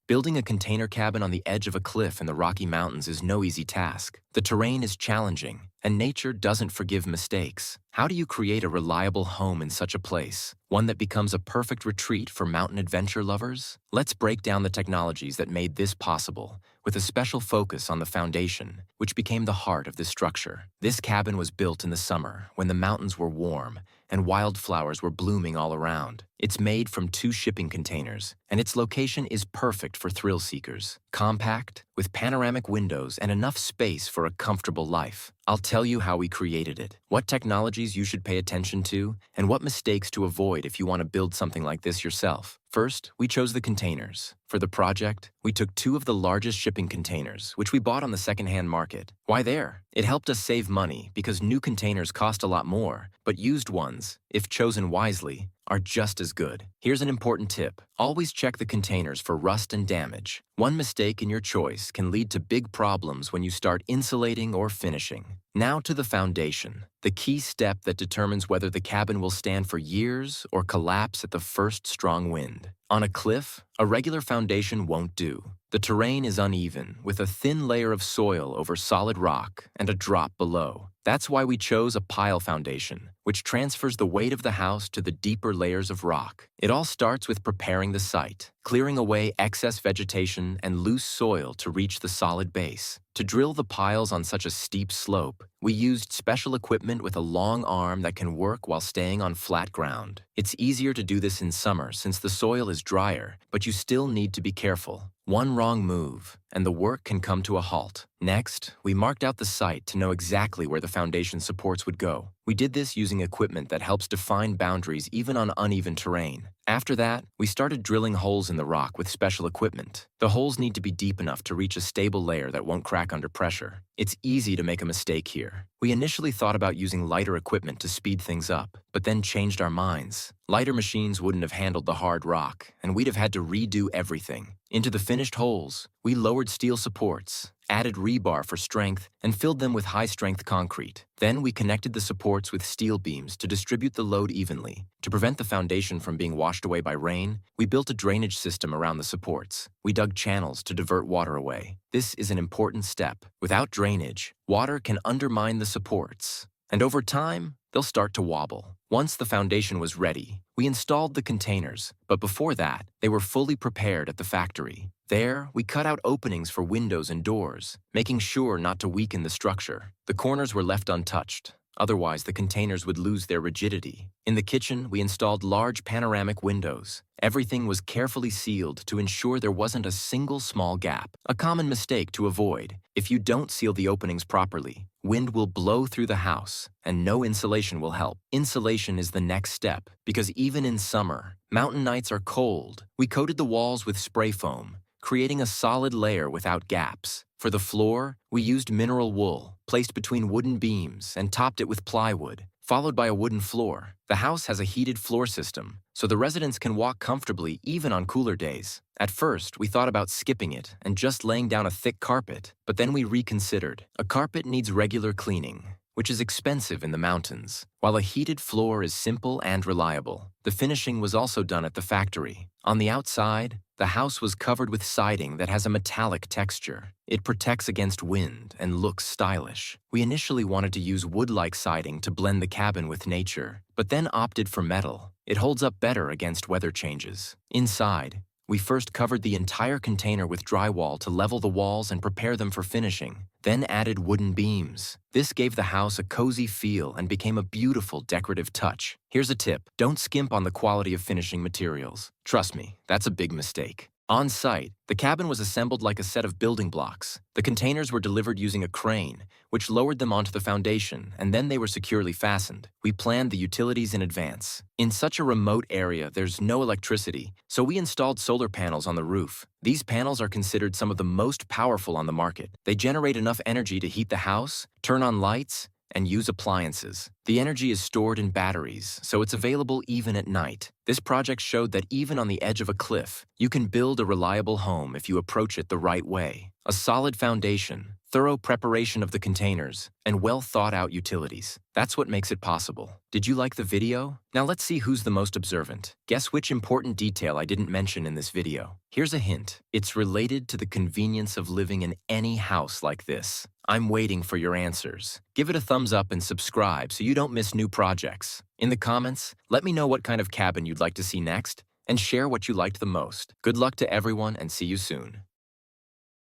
Building a container cabin on the edge of a cliff in the Rocky Mountains is no easy task. The terrain is challenging, and nature doesn't forgive mistakes. How do you create a reliable home in such a place? One that becomes a perfect retreat for mountain adventure lovers? Let's break down the technologies that made this possible, with a special focus on the foundation, which became the heart of this structure. This cabin was built in the summer, when the mountains were warm and wildflowers were blooming all around. It's made from 2 shipping containers, and its location is perfect for thrill seekers. Compact, with panoramic windows and enough space for a comfortable life. I'll tell you how we created it, what technologies you should pay attention to, and what mistakes to avoid if you want to build something like this yourself. First, we chose the containers. For the project, we took 2 of the largest shipping containers, which we bought on the secondhand market. Why there? It helped us save money because new containers cost a lot more, but used ones, if chosen wisely, are just as good. Here's an important tip. Always check the containers for rust and damage. One mistake in your choice can lead to big problems when you start insulating or finishing. Now to the foundation, the key step that determines whether the cabin will stand for years or collapse at the first strong wind. On a cliff, a regular foundation won't do. The terrain is uneven, with a thin layer of soil over solid rock and a drop below. That's why we chose a pile foundation, which transfers the weight of the house to the deeper layers of rock. It all starts with preparing the site, clearing away excess vegetation and loose soil to reach the solid base. To drill the piles on such a steep slope, we used special equipment with a long arm that can work while staying on flat ground. It's easier to do this in summer since the soil is drier, but you still need to be careful. One wrong move, and the work can come to a halt. Next, we marked out the site to know exactly where the foundation supports would go. We did this using equipment that helps define boundaries even on uneven terrain. After that, we started drilling holes in the rock with special equipment. The holes need to be deep enough to reach a stable layer that won't crack under pressure. It's easy to make a mistake here. We initially thought about using lighter equipment to speed things up, but then changed our minds. Lighter machines wouldn't have handled the hard rock, and we'd have had to redo everything. Into the finished holes, we lowered steel supports, added rebar for strength, and filled them with high-strength concrete. Then we connected the supports with steel beams to distribute the load evenly. To prevent the foundation from being washed away by rain, we built a drainage system around the supports. We dug channels to divert water away. This is an important step. Without drainage, water can undermine the supports, and over time, they'll start to wobble. Once the foundation was ready, we installed the containers, but before that, they were fully prepared at the factory. There, we cut out openings for windows and doors, making sure not to weaken the structure. The corners were left untouched. Otherwise, the containers would lose their rigidity. In the kitchen, we installed large panoramic windows. Everything was carefully sealed to ensure there wasn't a single small gap. A common mistake to avoid. If you don't seal the openings properly, wind will blow through the house, and no insulation will help. Insulation is the next step, because even in summer, mountain nights are cold. We coated the walls with spray foam, creating a solid layer without gaps. For the floor, we used mineral wool, placed between wooden beams, and topped it with plywood, followed by a wooden floor. The house has a heated floor system, so the residents can walk comfortably even on cooler days. At first, we thought about skipping it and just laying down a thick carpet, but then we reconsidered. A carpet needs regular cleaning, which is expensive in the mountains, while a heated floor is simple and reliable. The finishing was also done at the factory. On the outside, the house was covered with siding that has a metallic texture. It protects against wind and looks stylish. We initially wanted to use wood-like siding to blend the cabin with nature, but then opted for metal. It holds up better against weather changes. Inside, we first covered the entire container with drywall to level the walls and prepare them for finishing, then added wooden beams. This gave the house a cozy feel and became a beautiful decorative touch. Here's a tip: don't skimp on the quality of finishing materials. Trust me, that's a big mistake. On site, the cabin was assembled like a set of building blocks. The containers were delivered using a crane, which lowered them onto the foundation, and then they were securely fastened. We planned the utilities in advance. In such a remote area, there's no electricity, so we installed solar panels on the roof. These panels are considered some of the most powerful on the market. They generate enough energy to heat the house, turn on lights, and use appliances. The energy is stored in batteries, so it's available even at night. This project showed that even on the edge of a cliff, you can build a reliable home if you approach it the right way. A solid foundation, thorough preparation of the containers, and well-thought-out utilities. That's what makes it possible. Did you like the video? Now let's see who's the most observant. Guess which important detail I didn't mention in this video. Here's a hint. It's related to the convenience of living in any house like this. I'm waiting for your answers. Give it a thumbs up and subscribe so you don't miss new projects. In the comments, let me know what kind of cabin you'd like to see next, and share what you liked the most. Good luck to everyone and see you soon.